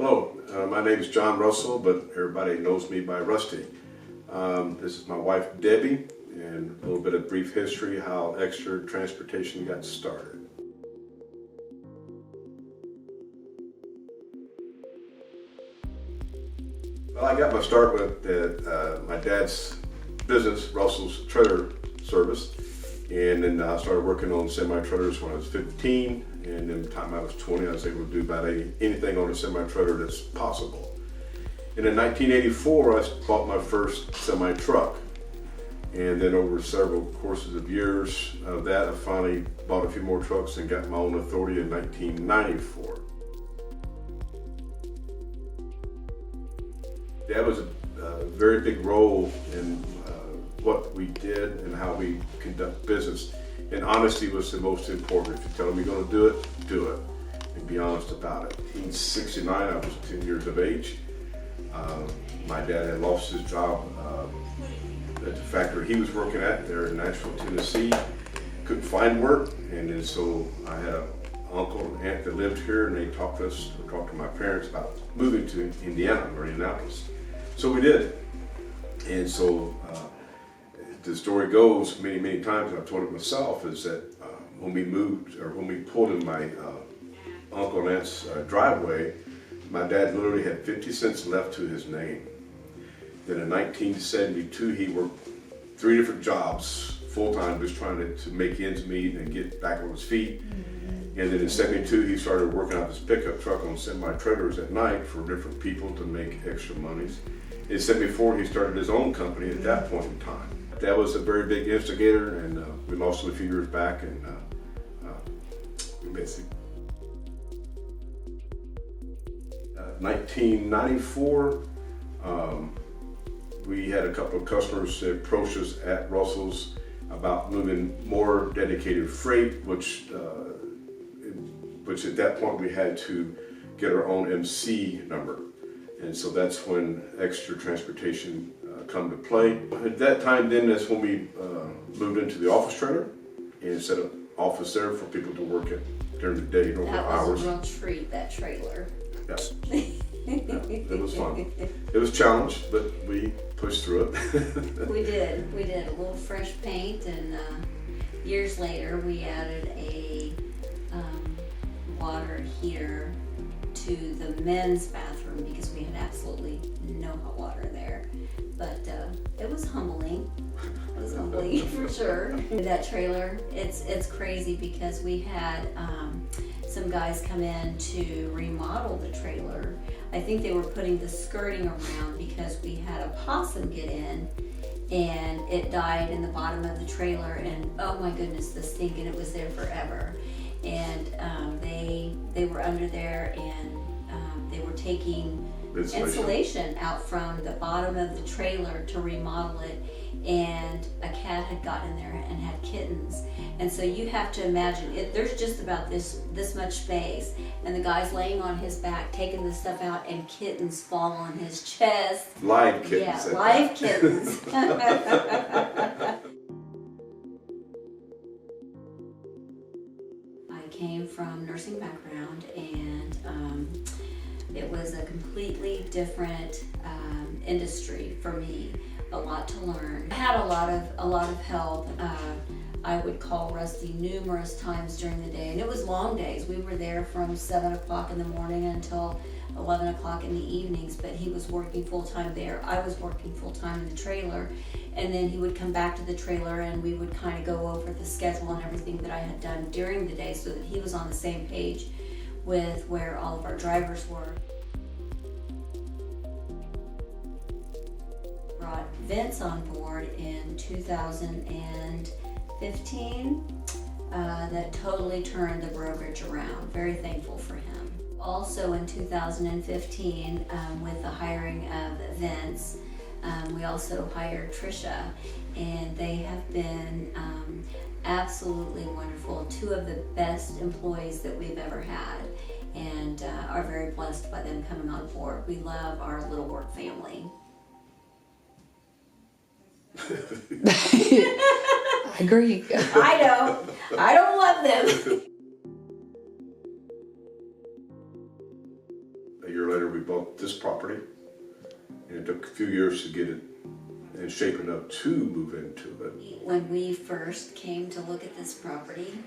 Hello, my name is John Russell, but everybody knows me by Rusty. This is my wife Debbie, and a little bit of brief history how Extra Transportation got started. Well, I got my start with my dad's business, Russell's Trailer Service, and then I started working on semi-trailers when I was 15, and then by the time I was 20, I was able to do about anything on a semi-trailer that's possible. And in 1984, I bought my first semi-truck, and then over several courses of years of that, I finally bought a few more trucks and got my own authority in 1994. That was a very big role in what we did and how we conduct business. And honesty was the most important. If you tell them you're going to do it, do it. And be honest about it. In 1969, I was 10 years of age. My dad had lost his job at the factory he was working at there in Nashville, Tennessee. Couldn't find work, and then so I had an uncle and aunt that lived here, and they talked to my parents about moving to Indianapolis. So we did. And so the story goes many times, and I've told it myself, is that when we moved, or when we pulled in my uncle and aunt's driveway, my dad literally had 50 cents left to his name. Then in 1972, he worked 3 different jobs, full-time, just trying to make ends meet and get back on his feet. And then in 72, he started working out his pickup truck on semi-trailers at night for different people to make extra monies. In 74, he started his own company at that point in time. That was a very big instigator, and we lost him a few years back, and we basically 1994, we had a couple of customers that approached us at Russell's about moving more dedicated freight, which at that point we had to get our own MC number. And so that's when Extra Transportation come to play. At that time then, that's when we moved into the office trailer and set up office there for people to work at during the day, normal hours. That was a real treat, that trailer. Yes. It was fun. It was a challenge, but we pushed through it. We did. A little fresh paint, and years later we added a water heater to the men's bathroom because we had absolutely no hot water there. But it was humbling. It was humbling for sure. That trailer, it's crazy because we had some guys come in to remodel the trailer. I think they were putting the skirting around because we had a possum get in and it died in the bottom of the trailer, and oh my goodness, the stink, and it was there forever. And they were under there, and they were taking insulation out from the bottom of the trailer to remodel it, and a cat had gotten in there and had kittens. And so you have to imagine there's just about this much space, and the guy's laying on his back taking this stuff out, and kittens fall on his chest. Live kittens. Yeah, live kittens. I came from nursing background, and it was a completely different industry for me. A lot to learn. I had a lot of help. I would call Rusty numerous times during the day, and it was long days. We were there from 7 o'clock in the morning until 11 o'clock in the evenings, but he was working full-time there. I was working full-time in the trailer, and then he would come back to the trailer, and we would kind of go over the schedule and everything that I had done during the day so that he was on the same page with where all of our drivers were. Brought Vince on board in 2015. That totally turned the brokerage around. Very thankful for him. Also in 2015, with the hiring of Vince, we also hired Trisha, and they have been absolutely wonderful. 2 of the best employees that we've ever had, and are very blessed by them coming on board. We love our little work family. I agree. I don't love them. A year later, we we bought this property, and it took a few years to get it and shape enough to move into it. When we first came to look at this property,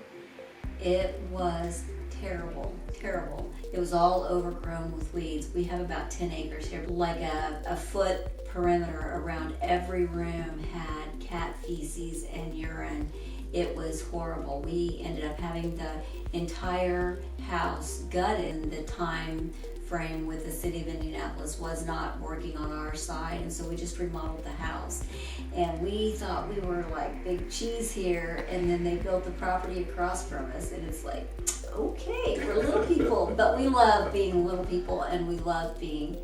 it was terrible, terrible. It was all overgrown with weeds. We have about 10 acres here. Like a foot perimeter around every room had cat feces and urine. It was horrible. We ended up having the entire house gutted. The time frame with the city of Indianapolis was not working on our side, and so we just remodeled the house. And we thought we were like big cheese here, and then they built the property across from us, and it's like, okay, we're little people, but we love being little people, and we love being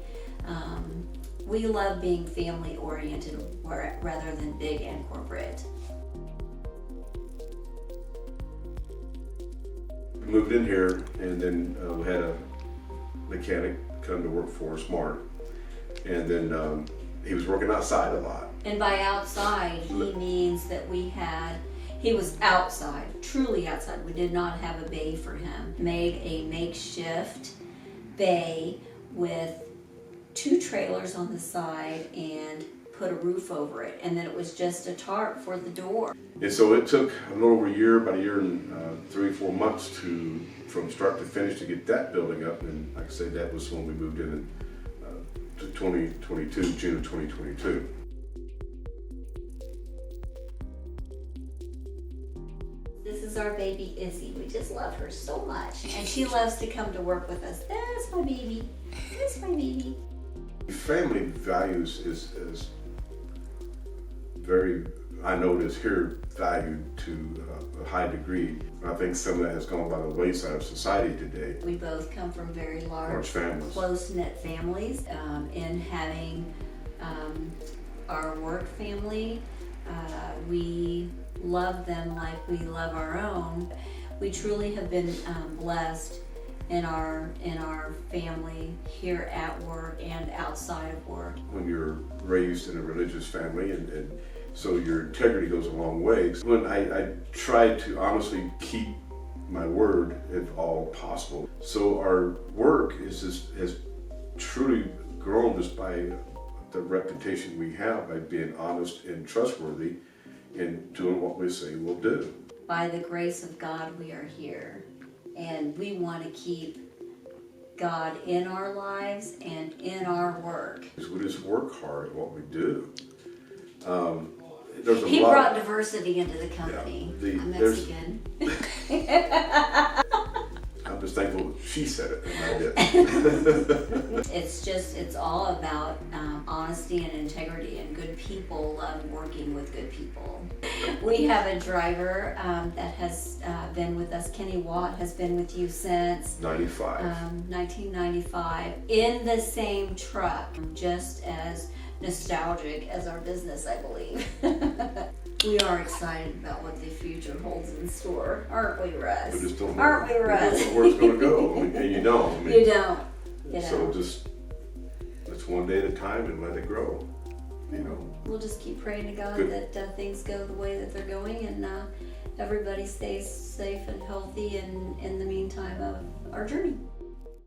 family oriented rather than big and corporate. We moved in here, and then we had a mechanic come to work for us, Mark, and then he was working outside a lot. And by outside, he means that he was outside, truly outside. We did not have a bay for him. Made a makeshift bay with 2 trailers on the side and put a roof over it, and then it was just a tarp for the door. And so it took a little over a year, about a year and 3-4 months from start to finish to get that building up. And like I say, that was when we moved in to 2022, June of 2022. This is our baby Izzy. We just love her so much, and she loves to come to work with us. That's my baby. That's my baby. Family values is very, I know it is here, valued to a high degree. I think some of that has gone by the wayside of society today. We both come from very large families, close-knit families. In having our work family, we love them like we love our own. We truly have been blessed in our family here at work and outside of work. When you're raised in a religious family, and so your integrity goes a long way. When I try to honestly keep my word if all possible. So our work has truly grown just by the reputation we have by being honest and trustworthy and doing what we say we'll do. By the grace of God, we are here. And we want to keep God in our lives and in our work. We just work hard at what we do. He brought diversity into the company. Yeah, I'm Mexican. I'm just thankful she said it and I didn't. It's all about honesty and integrity, and good people love working with good people. We have a driver that has been with us. Kenny Watt has been with you since 1995 in the same truck, just as nostalgic as our business, I believe. We are excited about what the future holds in store, aren't we, Russ? We just don't know. Aren't we, Russ? We don't know where it's going to go, and you don't. You don't. So just it's one day at a time and let it grow. We'll just keep praying to God that things go the way that they're going, and everybody stays safe and healthy in the meantime of our journey.